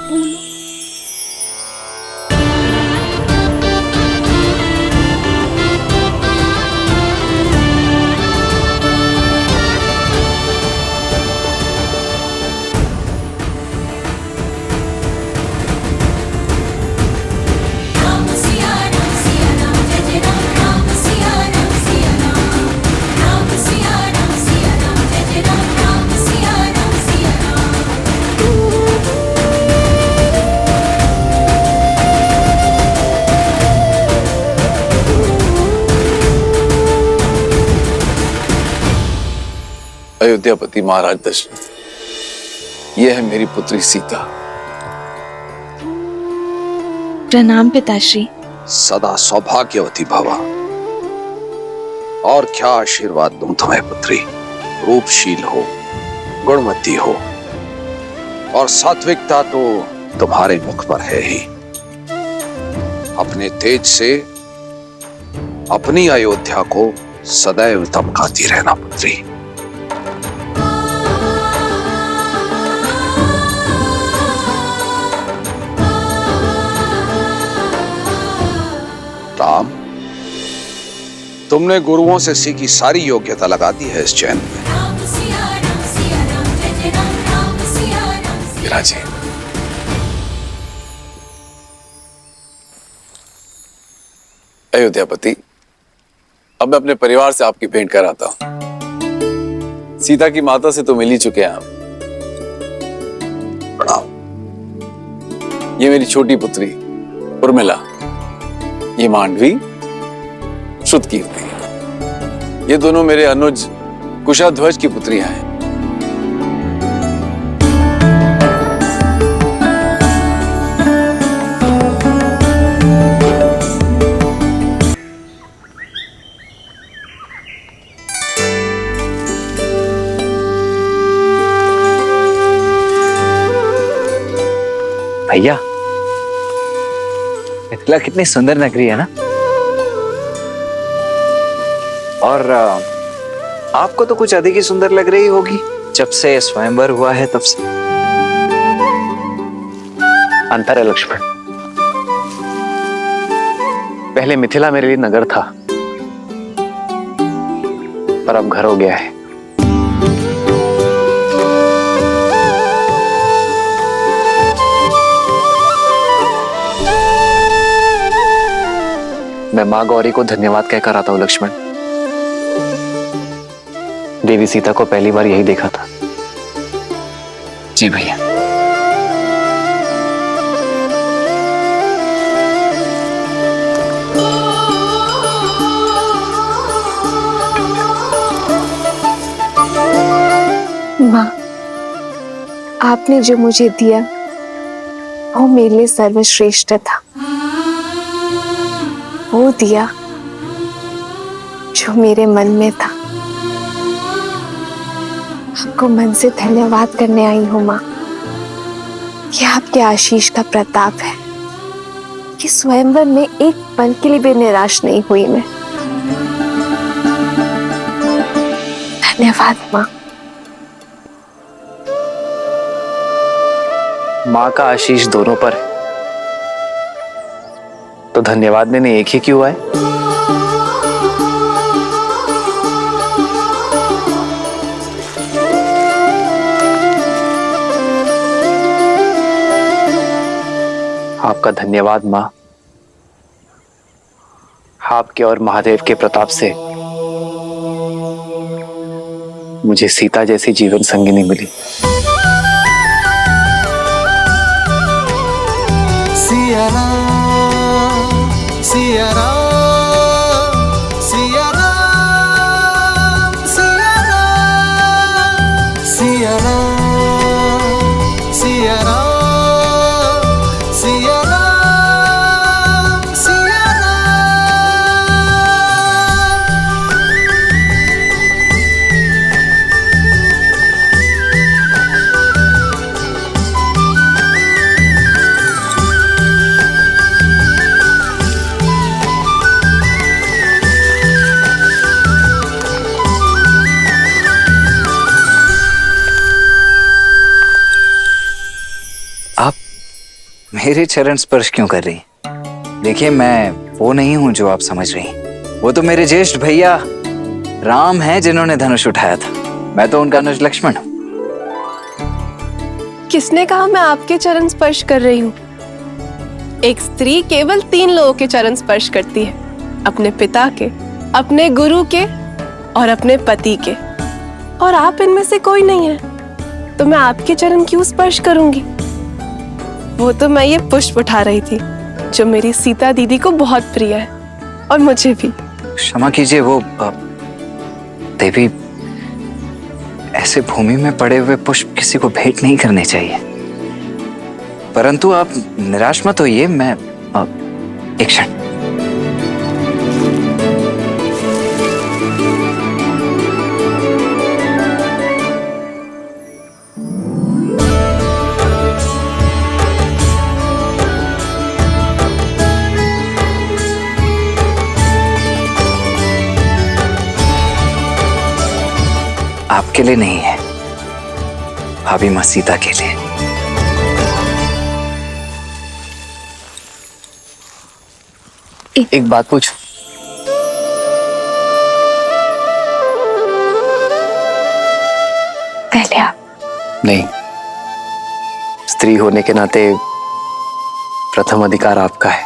बोलो। अयोध्यापति महाराज दशरथ, यह है मेरी पुत्री सीता। प्रणाम पिताश्री। सदा सौभाग्यवती भवा। और क्या आशीर्वाद दूं तुम्हें पुत्री। रूपशील हो, गुणवती हो, और सात्विकता तो तुम्हारे मुख पर है ही। अपने तेज से अपनी अयोध्या को सदैव चमकाती रहना पुत्री। राम, तुमने गुरुओं से सीखी सारी योग्यता लगा दी है इस चैन में। विराजी, अयोध्यापति, अब मैं अपने परिवार से आपकी भेंट कराता हूं। सीता की माता से तो मिल ही चुके हैं आप। प्रणाम। ये मेरी छोटी पुत्री उर्मिला, ये मांडवी, श्रुतकीर्ति, ये दोनों मेरे अनुज कुशाध्वज की पुत्रियां हैं। भैया, मिथिला कितनी सुंदर नगरी है ना। और आपको तो कुछ अधिक ही सुंदर लग रही होगी जब से स्वयंवर हुआ है तब से। अंतर है लक्ष्मण, पहले मिथिला मेरे लिए नगर था, पर अब घर हो गया है। मैं माँ गौरी को धन्यवाद कहकर आता हूं लक्ष्मण। देवी सीता को पहली बार यही देखा था। जी भैया। माँ, आपने जो मुझे दिया वो मेरे लिए सर्वश्रेष्ठ था। वो दिया जो मेरे मन में था। आपको मन से धन्यवाद करने आई हूँ माँ। ये आपके आशीष का प्रताप है कि स्वयंवर में एक पल के लिए भी निराश नहीं हुई मैं। धन्यवाद माँ। माँ का आशीष दोनों पर है, तो धन्यवाद मैंने एक ही क्यों है। आपका धन्यवाद माँ। आपके और महादेव के प्रताप से मुझे सीता जैसी जीवन संगिनी मिली। सिया राम, सिया राम, सिया राम, सिया राम, सिया राम, सिया राम, सिया राम, सिया राम। मेरे चरण स्पर्श क्यों कर रही? देखिए, मैं वो नहीं हूं जो आप समझ रही। वो तो मेरे ज्येष्ठ भैया राम हैं जिन्होंने धनुष उठाया था। मैं तो उनका अनुज लक्ष्मण हूं। किसने कहा मैं आपके चरण स्पर्श कर रही हूँ? एक स्त्री केवल 3 लोगों के चरण स्पर्श करती है, अपने पिता के, अपने गुरु के और अपने पति के। और आप इनमें से कोई नहीं है, तो मैं आपके चरण क्यों स्पर्श करूंगी? वो तो मैं ये पुष्प उठा रही थी जो मेरी सीता दीदी को बहुत प्रिय है और मुझे भी। क्षमा कीजिए, वो देवी, ऐसे भूमि में पड़े हुए पुष्प किसी को भेंट नहीं करने चाहिए। परंतु आप निराश मत होइए, मैं एक क्षण। आपके लिए नहीं है, भाभी मां सीता के लिए। एक बात पूछ। पहले आप। नहीं, स्त्री होने के नाते प्रथम अधिकार आपका है।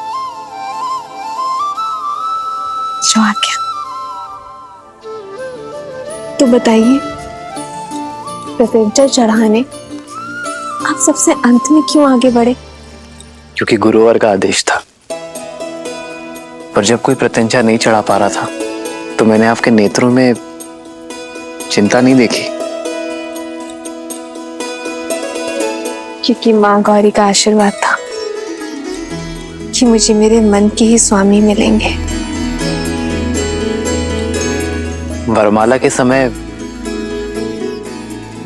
जो आज्ञा। तो बताइए, प्रत्यंचा चढ़ाने आप सबसे अंत में क्यों आगे बढ़े? क्योंकि गुरुवर का आदेश था। पर जब कोई प्रत्यंचा नहीं चढ़ा पा रहा था तो मैंने आपके नेत्रों में चिंता नहीं देखी। क्योंकि माँ गौरी का आशीर्वाद था कि मुझे मेरे मन के ही स्वामी मिलेंगे। वरमाला के समय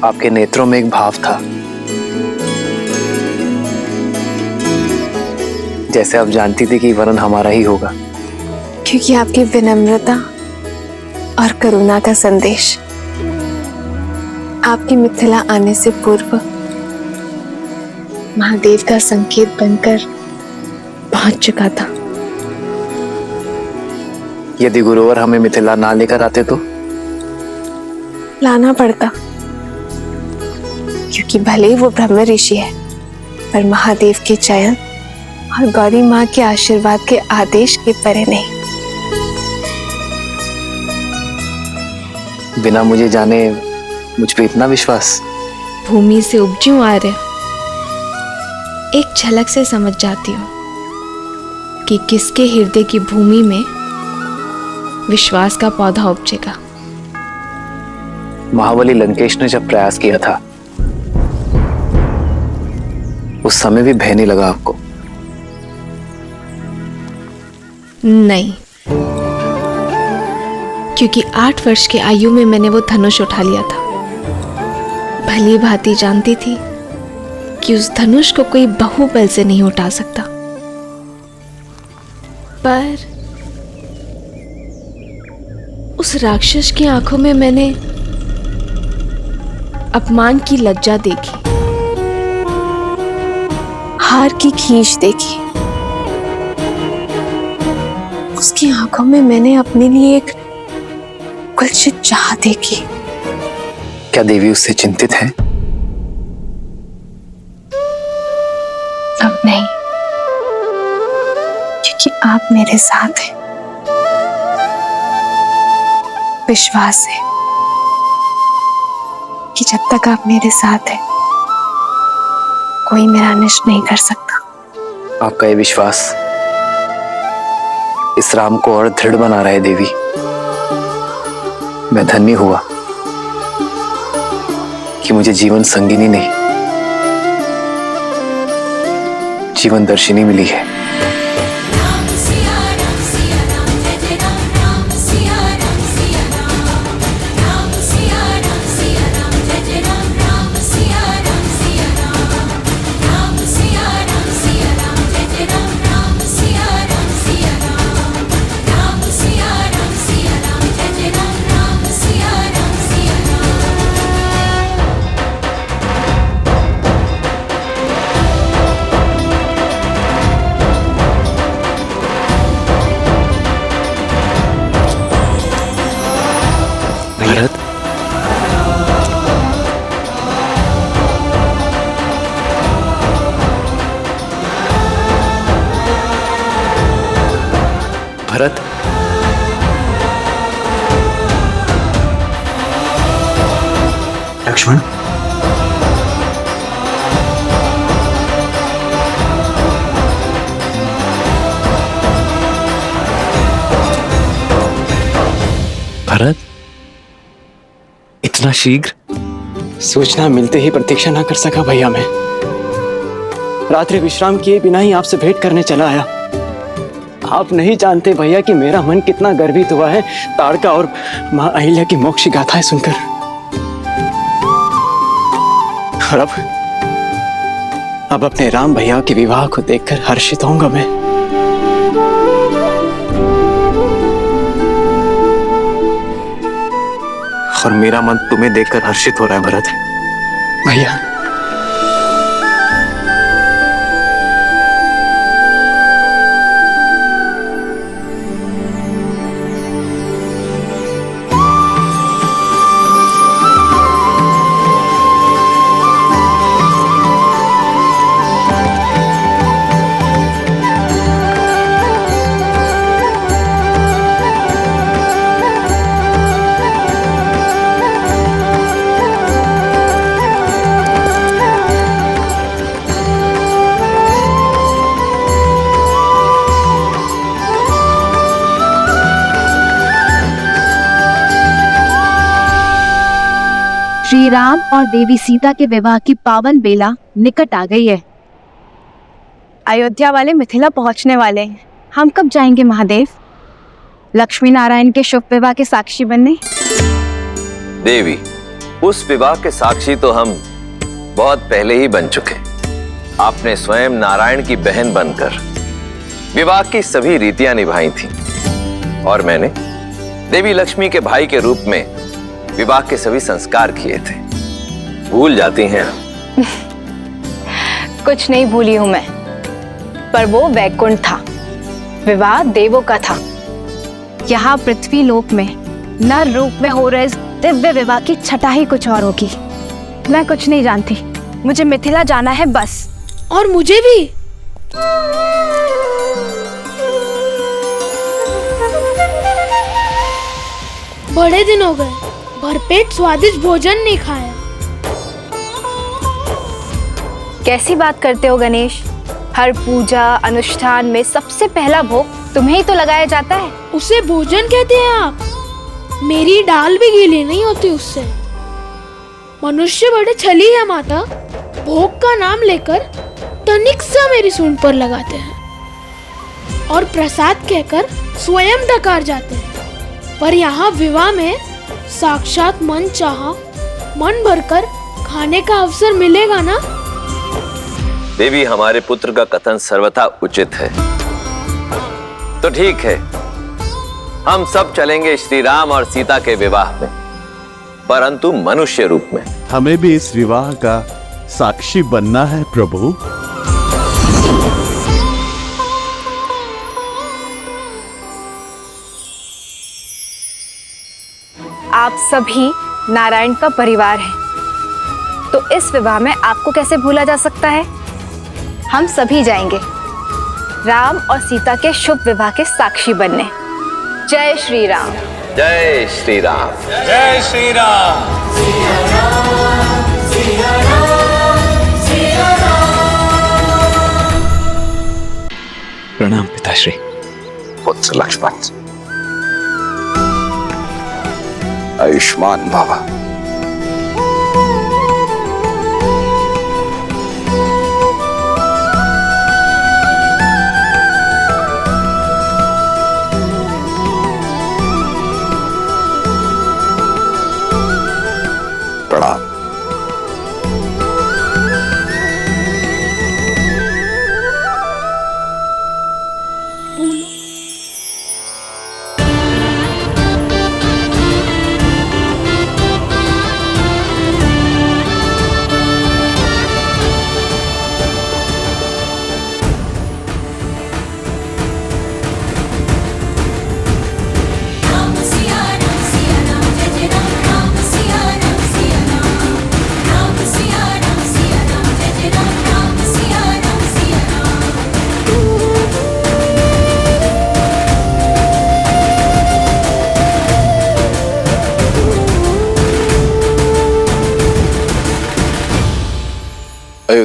आपके नेत्रों में एक भाव था, जैसे आप जानती थी कि वरन हमारा ही होगा। क्योंकि आपकी विनम्रता और करुणा का संदेश आपकी मिथिला आने से पूर्व महादेव का संकेत बनकर पहुंच चुका था। यदि गुरुवर हमें मिथिला ना लेकर आते तो लाना पड़ता, क्योंकि भले ही वो ब्रह्म ऋषि है, पर महादेव के चयन और गौरी माँ के आशीर्वाद के आदेश के परे नहीं। बिना मुझे जाने मुझ पे इतना विश्वास? भूमि से उपजूं आर्य, एक झलक से समझ जाती हूँ कि किसके हृदय की भूमि में विश्वास का पौधा उपजेगा। महाबली लंकेश ने जब प्रयास किया था उस समय भी भय नहीं लगा आपको? नहीं, क्योंकि 8 वर्ष की आयु में मैंने वो धनुष उठा लिया था। भली भांति जानती थी कि उस धनुष को कोई बाहुबल से नहीं उठा सकता। पर उस राक्षस की आंखों में मैंने अपमान की लज्जा देखी, हार की खींच देखी। उसकी आंखों में मैंने अपने लिए एक कुलसित चाह देखी। क्या देवी उससे चिंतित है? अब नहीं, क्योंकि आप मेरे साथ हैं। विश्वास है कि जब तक आप मेरे साथ हैं कोई मेरा अनिष्ट नहीं कर सकता। आपका ये विश्वास इस राम को और दृढ़ बना रहा है देवी। मैं धन्य हुआ कि मुझे जीवन संगिनी नहीं, जीवन दर्शिनी मिली है। भरत, लक्ष्मण, भरत, इतना शीघ्र? सूचना मिलते ही प्रतीक्षा ना कर सका भैया मैं। रात्रि विश्राम किए बिना ही आपसे भेंट करने चला आया। आप नहीं जानते भैया कि मेरा मन कितना गर्वित हुआ है ताड़का और मां अहिल्या की मोक्ष गाथाएं सुनकर। और अब अपने राम भैया के विवाह को देखकर हर्षित होऊंगा मैं। और मेरा मन तुम्हें देखकर हर्षित हो रहा है भरत। भैया श्री राम और देवी सीता के विवाह की पावन बेला निकट आ गई है। अयोध्या वाले मिथिला पहुंचने वाले हैं। हम कब जाएंगे महादेव? लक्ष्मी नारायण के शुभ विवाह के साक्षी बनने। देवी, उस विवाह के साक्षी तो हम बहुत पहले ही बन चुके। आपने स्वयं नारायण की बहन बनकर विवाह की सभी रीतियां निभाई थी और मैंने देवी लक्ष्मी के भाई के रूप में विवाह के सभी संस्कार किए थे। भूल जाती हैं आप? कुछ नहीं भूली हूं मैं, पर वो वैकुंठ था, विवाह देवों का था। यहाँ पृथ्वी लोक में नर रूप में हो रहे इस दिव्य विवाह की छटा ही कुछ और होगी। मैं कुछ नहीं जानती, मुझे मिथिला जाना है बस। और मुझे भी। बड़े दिन हो गए, भरपेट स्वादिष्ट भोजन नहीं खाया। कैसी बात करते हो गणेश? हर पूजा अनुष्ठान में सबसे पहला भोग तुम्हें ही तो लगाया जाता है। उसे भोजन कहते हैं आप? मेरी दाल भी गीली नहीं होती उससे। मनुष्य बड़े छली है माता, भोग का नाम लेकर तनिक सा मेरी सूंड पर लगाते हैं और प्रसाद कहकर स्वयं डकार जाते हैं। पर यहाँ विवाह में साक्षात मन चाहा मन भरकर खाने का अवसर मिलेगा ना? देवी, हमारे पुत्र का कथन सर्वथा उचित है। तो ठीक है, हम सब चलेंगे श्री राम और सीता के विवाह में, परंतु मनुष्य रूप में। हमें भी इस विवाह का साक्षी बनना है प्रभु। आप सभी नारायण का परिवार है, तो इस विवाह में आपको कैसे भूला जा सकता है? हम सभी जाएंगे राम और सीता के शुभ विवाह के साक्षी बनने। जय श्री राम। जय श्री राम। जय श्री राम। प्रणाम पिताश्री। पुत्र लक्ष्मण, आयुष्मान भव। प्रणाम।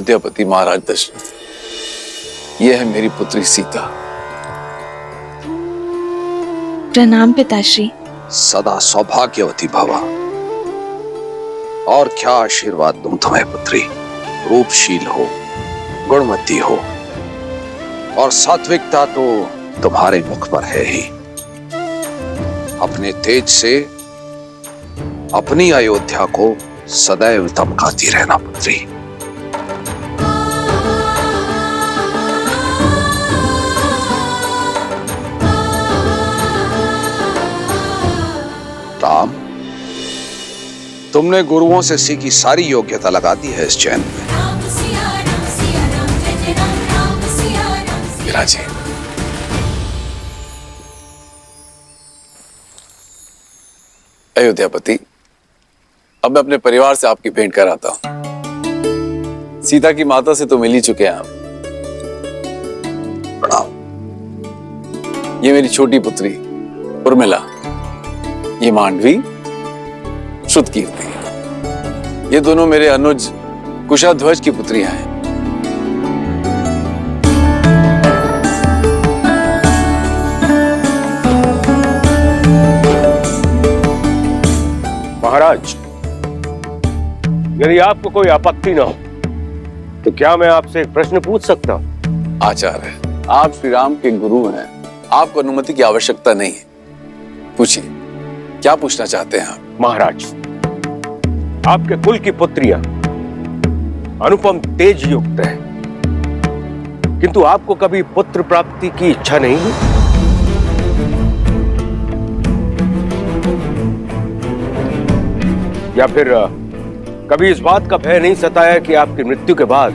अयोध्यापति महाराज दशरथ, यह है मेरी पुत्री सीता। प्रणाम पिताश्री। सदा सौभाग्यवती भवा। और क्या आशीर्वाद दूं तुम्हें पुत्री। रूपशील हो, गुणवती हो, और सात्विकता तो तुम्हारे मुख पर है ही। अपने तेज से अपनी अयोध्या को सदैव चमकाती रहना पुत्री। राम, तुमने गुरुओं से सीखी सारी योग्यता लगा दी है इस चैन में। विराजी, अयोध्यापति, अब मैं अपने परिवार से आपकी भेंट कराता हूं। सीता की माता से तो मिल ही चुके हैं आप। प्रणाम। ये मेरी छोटी पुत्री उर्मिला, ये मांडवी श्रुतकीर्ति, ये दोनों मेरे अनुज कुशाध्वज की पुत्रियां हैं। महाराज, यदि आपको कोई आपत्ति ना हो तो क्या मैं आपसे एक प्रश्न पूछ सकता हूं? आचार्य, आप श्री राम के गुरु हैं, आपको अनुमति की आवश्यकता नहीं है। पूछिए, क्या पूछना चाहते हैं आप? महाराज, आपके कुल की पुत्रियां अनुपम तेज युक्त है, किंतु आपको कभी पुत्र प्राप्ति की इच्छा नहीं हुई? या फिर कभी इस बात का भय नहीं सताया कि आपकी मृत्यु के बाद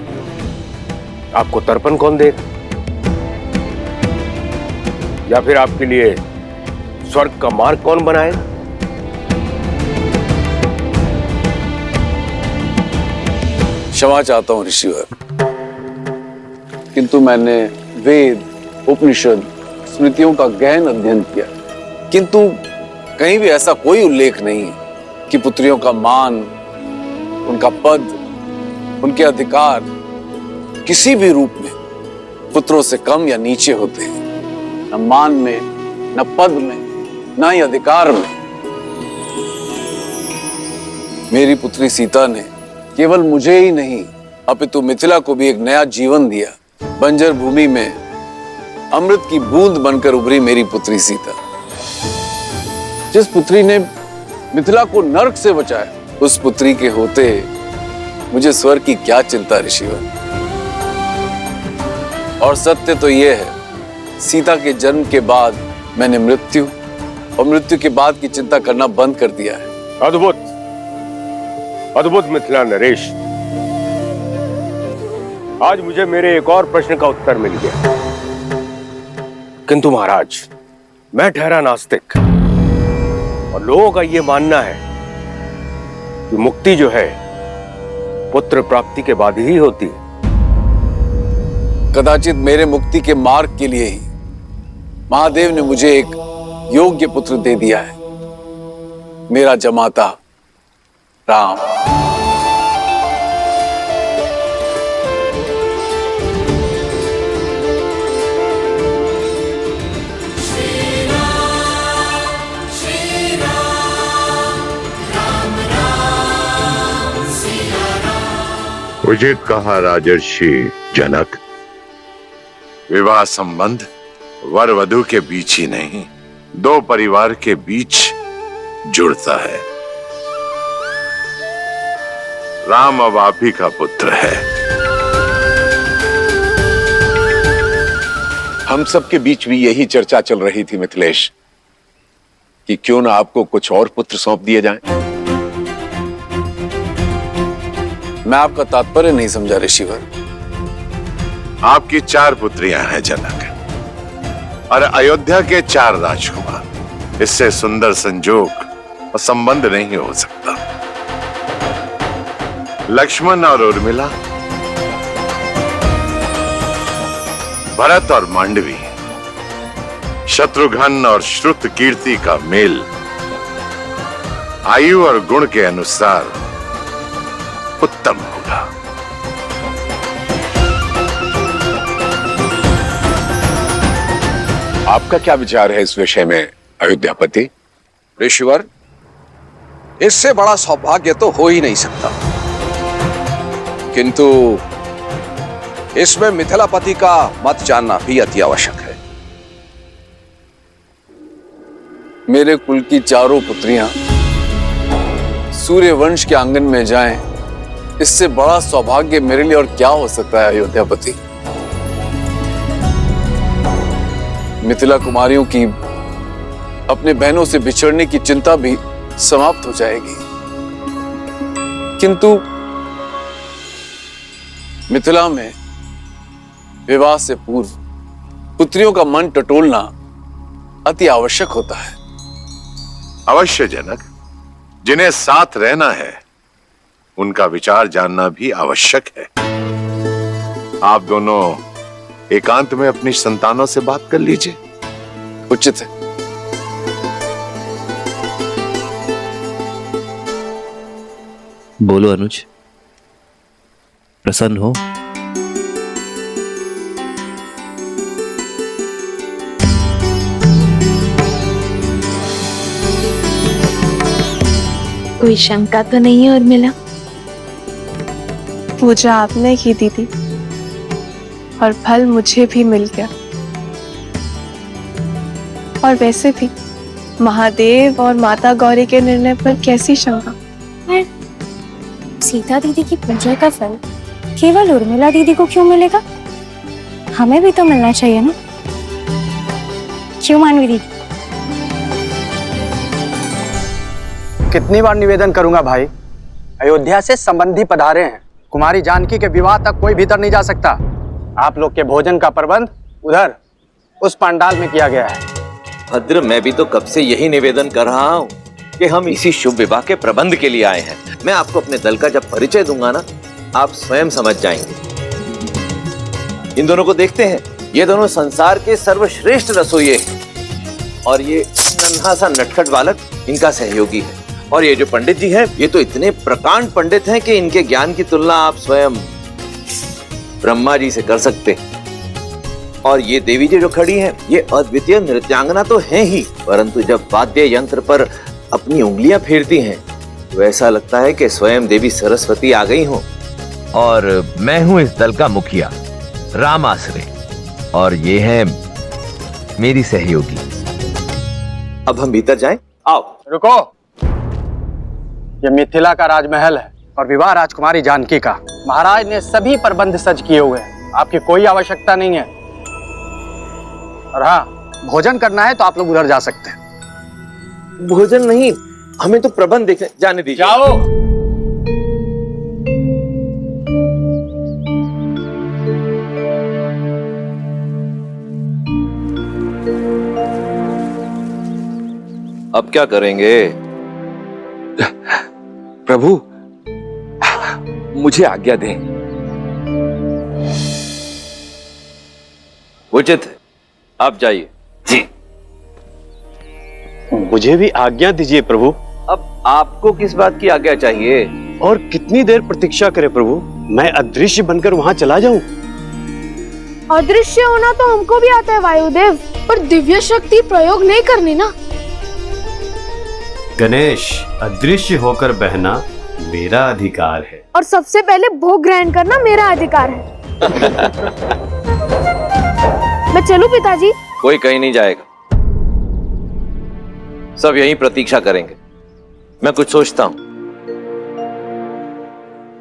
आपको तर्पण कौन देगा, या फिर आपके लिए स्वर्ग का मार्ग कौन बनाएगा? क्षमा चाहता हूं ऋषिवर, किंतु मैंने वेद, उपनिषद, स्मृतियों का गहन अध्ययन किया, किंतु कहीं भी ऐसा कोई उल्लेख नहीं है कि पुत्रियों का मान, उनका पद, उनके अधिकार किसी भी रूप में पुत्रों से कम या नीचे होते हैं। न मान में, न पद में, न ही अधिकार में। मेरी पुत्री सीता ने केवल मुझे ही नहीं अपितु मिथिला को भी एक नया जीवन दिया। बंजर भूमि में अमृत की बूंद बनकर उभरी मेरी पुत्री सीता। जिस पुत्री ने मिथिला को नरक से बचाया, उस पुत्री के होते मुझे स्वर्ग की क्या चिंता ऋषिवर। और सत्य तो यह है, सीता के जन्म के बाद मैंने मृत्यु और मृत्यु के बाद की चिंता करना बंद कर दिया है। अद्भुत, अद्भुत मिथिला नरेश। आज मुझे मेरे एक और प्रश्न का उत्तर मिल गया। किंतु महाराज, मैं ठहरा नास्तिक, और लोगों का यह मानना है कि मुक्ति जो है पुत्र प्राप्ति के बाद ही होती है। कदाचित मेरे मुक्ति के मार्ग के लिए ही महादेव ने मुझे एक योग्य पुत्र दे दिया है, मेरा जमाता राम। उचित कहा राजर्षि जनक। विवाह संबंध वर वधु के बीच ही नहीं, दो परिवार के बीच जुड़ता है। राम अब आप ही का पुत्र है। हम सबके बीच भी यही चर्चा चल रही थी मिथिलेश, कि क्यों ना आपको कुछ और पुत्र सौंप दिए जाएं। मैं आपका तात्पर्य नहीं समझा ऋषिवर। आपकी 4 पुत्रियां हैं जनक, और अयोध्या के 4 राजकुमार। इससे सुंदर संजोग और संबंध नहीं हो सकता। लक्ष्मण और उर्मिला, भरत और मांडवी, शत्रुघ्न और श्रुतकीर्ति का मेल आयु और गुण के अनुसार उत्तम होगा। आपका क्या विचार है इस विषय में अयोध्यापति? ऋषिवर, इससे बड़ा सौभाग्य तो हो ही नहीं सकता, किंतु इसमें मिथिलापति का मत जानना भी अति आवश्यक है। मेरे कुल की चारों पुत्रियां सूर्य वंश के आंगन में जाएं, इससे बड़ा सौभाग्य मेरे लिए और क्या हो सकता है अयोध्यापति? मिथिला कुमारियों की अपने बहनों से बिछड़ने की चिंता भी समाप्त हो जाएगी। किंतु मिथिला में विवाह से पूर्व पुत्रियों का मन टटोलना अति आवश्यक होता है। अवश्य जनक, जिन्हें साथ रहना है उनका विचार जानना भी आवश्यक है। आप दोनों एकांत में अपनी संतानों से बात कर लीजिए। उचित है। बोलो अनुज, प्रसन्न हो? कोई शंका तो नहीं है उर्मिला? पूजा आपने की दीदी, और फल मुझे भी मिल गया। और वैसे भी महादेव और माता गौरी के निर्णय पर कैसी शंका? सीता दीदी की पूजा का फल केवल उर्मिला दीदी को क्यों मिलेगा? हमें भी तो मिलना चाहिए ना, क्यों मानवी दीदी? कितनी बार निवेदन करूंगा भाई, अयोध्या से संबंधी पधारे हैं। कुमारी जानकी के विवाह तक कोई भीतर नहीं जा सकता। आप लोग के भोजन का प्रबंध उधर उस पंडाल में किया गया है। भद्र, मैं भी तो कब से यही निवेदन कर रहा हूँ कि हम इसी शुभ विवाह के प्रबंध के लिए आए हैं। मैं आपको अपने दल का जब परिचय दूंगा ना, आप स्वयं समझ जाएंगे। इन दोनों को देखते हैं, ये दोनों संसार के सर्वश्रेष्ठ रसोइये हैं, और ये नन्हा सा नटखट बालक इनका सहयोगी है। और ये जो पंडित जी हैं, ये तो इतने प्रकांड पंडित हैं कि इनके ज्ञान की तुलना आप स्वयं ब्रह्मा जी से कर सकते हैं। और ये देवी जी जो खड़ी हैं, ये अद्वितीय नृत्यांगना तो हैं ही, परंतु जब वाद्य यंत्र पर अपनी उंगलियां फेरती हैं तो ऐसा लगता है कि स्वयं देवी सरस्वती आ गई हो। और मैं हूं इस दल का मुखिया राम आसरे, और ये है मेरी सहयोगी। अब हम भीतर जाएं? आओ। रुको, ये मिथिला का राजमहल है और विवाह राजकुमारी जानकी का। महाराज ने सभी प्रबंध सज किए हुए हैं, आपकी कोई आवश्यकता नहीं है। और हाँ, भोजन करना है तो आप लोग उधर जा सकते हैं। भोजन नहीं, हमें तो प्रबंध देखने जाने दीजिए। जाओ। अब क्या करेंगे? प्रभु, मुझे आज्ञा दें। उचित है, आप जाइए। जी। मुझे भी आज्ञा दीजिए प्रभु। अब आपको किस बात की आज्ञा चाहिए? और कितनी देर प्रतीक्षा करें प्रभु? मैं अदृश्य बनकर वहां चला जाऊं? अदृश्य होना तो हमको भी आता है वायुदेव, पर दिव्य शक्ति प्रयोग नहीं करनी ना। गणेश, अदृश्य होकर बहना मेरा अधिकार है, और सबसे पहले भोग ग्रहण करना मेरा अधिकार है। मैं चलूं पिताजी? कोई कहीं नहीं जाएगा, सब यहीं प्रतीक्षा करेंगे। मैं कुछ सोचता हूँ।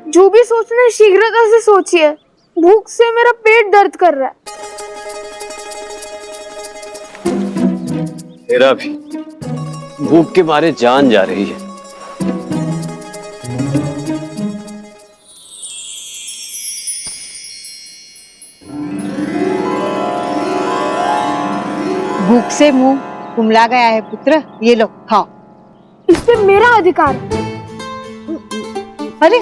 जो भी सोचना है शीघ्रता से सोचिए, भूख से मेरा पेट दर्द कर रहा है। मेरा भी भूख के मारे जान जा रही है। भूख से मुंह कुमला गया है पुत्र, ये लो खाओ। इस पे मेरा अधिकार है। अरे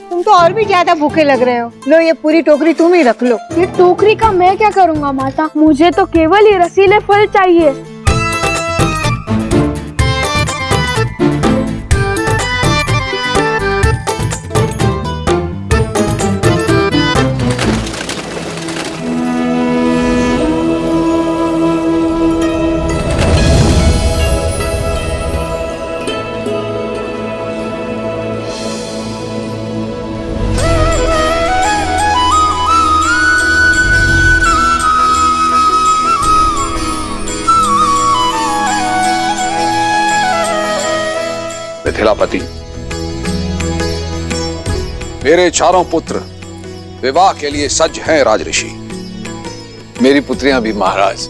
तुम तो और भी ज्यादा भूखे लग रहे हो। लो ये पूरी टोकरी तुम ही रख लो। ये टोकरी का मैं क्या करूंगा माता, मुझे तो केवल ये रसीले फल चाहिए। मिथिलापति, मेरे चारों पुत्र विवाह के लिए सज्ज हैं राजऋषि। मेरी पुत्रियां भी महाराज।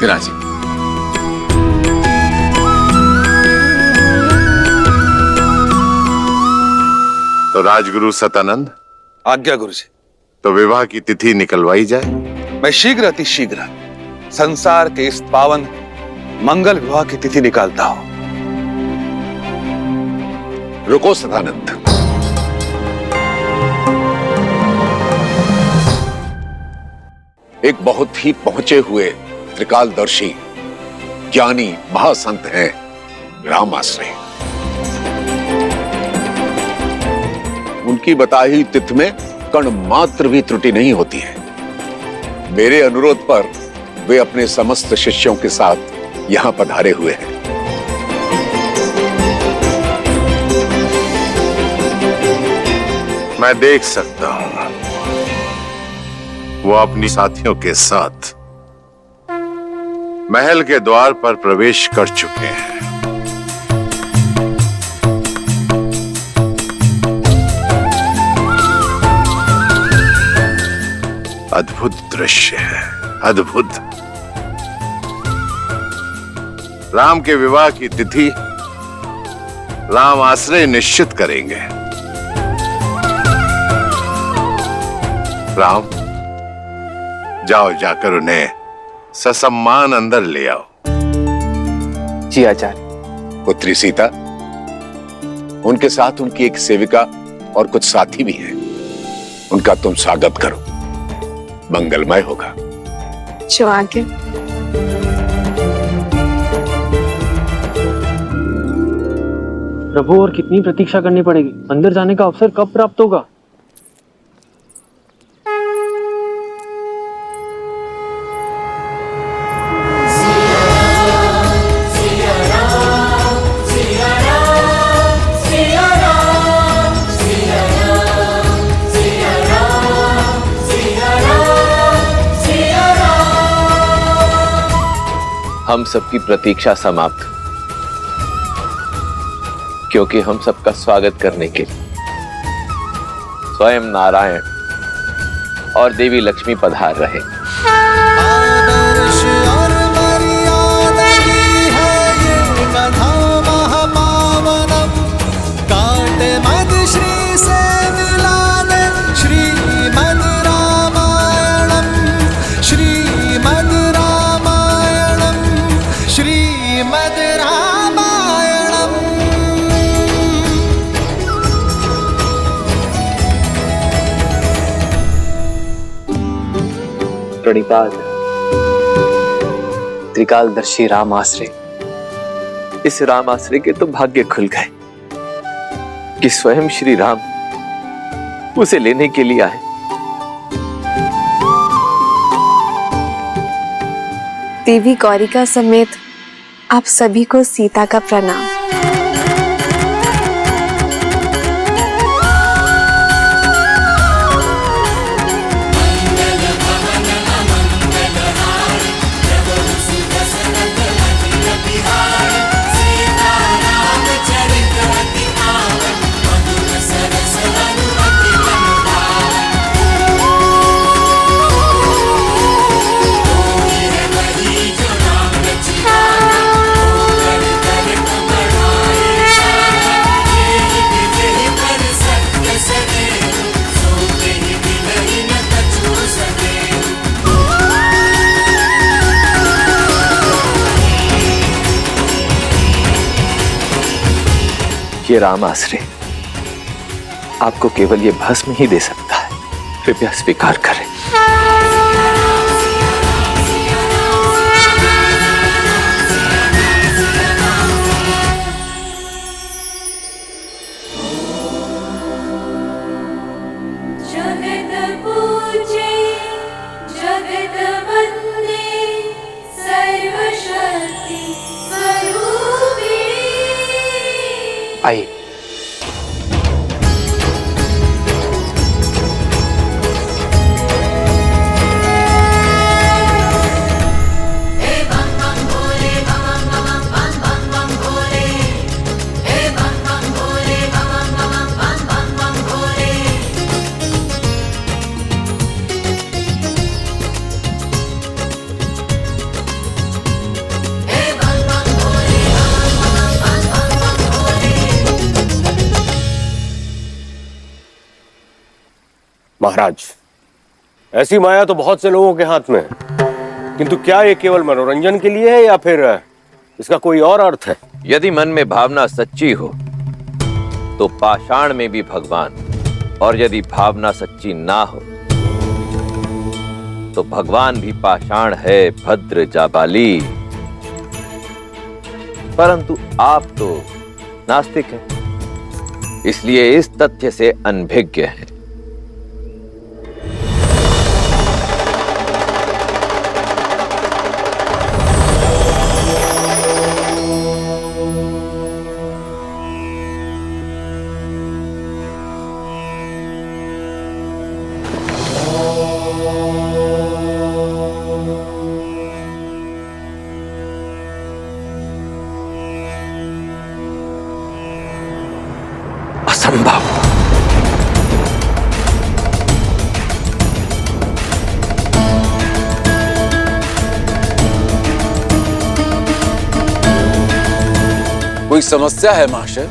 विराजी। तो राजगुरु सतानंद, आज्ञा गुरु जी। तो विवाह की तिथि निकलवाई जाए। मैं शीघ्र अति शीघ्र संसार के इस पावन मंगल विवाह की तिथि निकालता हूं। रुको सदानंद, एक बहुत ही पहुंचे हुए त्रिकालदर्शी ज्ञानी महासंत हैं रामाश्रय। उनकी बताई तिथि में कण मात्र भी त्रुटि नहीं होती है। मेरे अनुरोध पर वे अपने समस्त शिष्यों के साथ यहां पधारे हुए हैं। मैं देख सकता हूं वो अपनी साथियों के साथ महल के द्वार पर प्रवेश कर चुके हैं। अद्भुत दृश्य है, अद्भुत। राम के विवाह की तिथि राम आश्रय निश्चित करेंगे। राम, जाओ जाकर उन्हें ससम्मान अंदर ले आओ। जी आचार्य। पुत्री सीता, उनके साथ उनकी एक सेविका और कुछ साथी भी हैं। उनका तुम स्वागत करो, मंगलमय होगा। जो आगे। प्रभु, और कितनी प्रतीक्षा करनी पड़ेगी? अंदर जाने का अवसर कब प्राप्त होगा? हम सबकी प्रतीक्षा समाप्त, क्योंकि हम सबका स्वागत करने के लिए स्वयं नारायण और देवी लक्ष्मी पधार रहे। प्रणिपात त्रिकालदर्शी राम आश्रय। इस राम आश्रय के तो भाग्य खुल गए कि स्वयं श्री राम उसे लेने के लिए आए। देवी गौरिका समेत आप सभी को सीता का प्रणाम। ये राम आश्रय आपको केवल ये भस्म ही दे सकता है, कृपया स्वीकार करें। आइए। महाराज, ऐसी माया तो बहुत से लोगों के हाथ में है, किंतु क्या ये केवल मनोरंजन के लिए है या फिर इसका कोई और अर्थ है? यदि मन में भावना सच्ची हो तो पाषाण में भी भगवान, और यदि भावना सच्ची ना हो तो भगवान भी पाषाण है, भद्र जाबाली। परंतु आप तो नास्तिक हैं, इसलिए इस तथ्य से अनभिज्ञ हैं। असंभव। कोई समस्या है महाशय?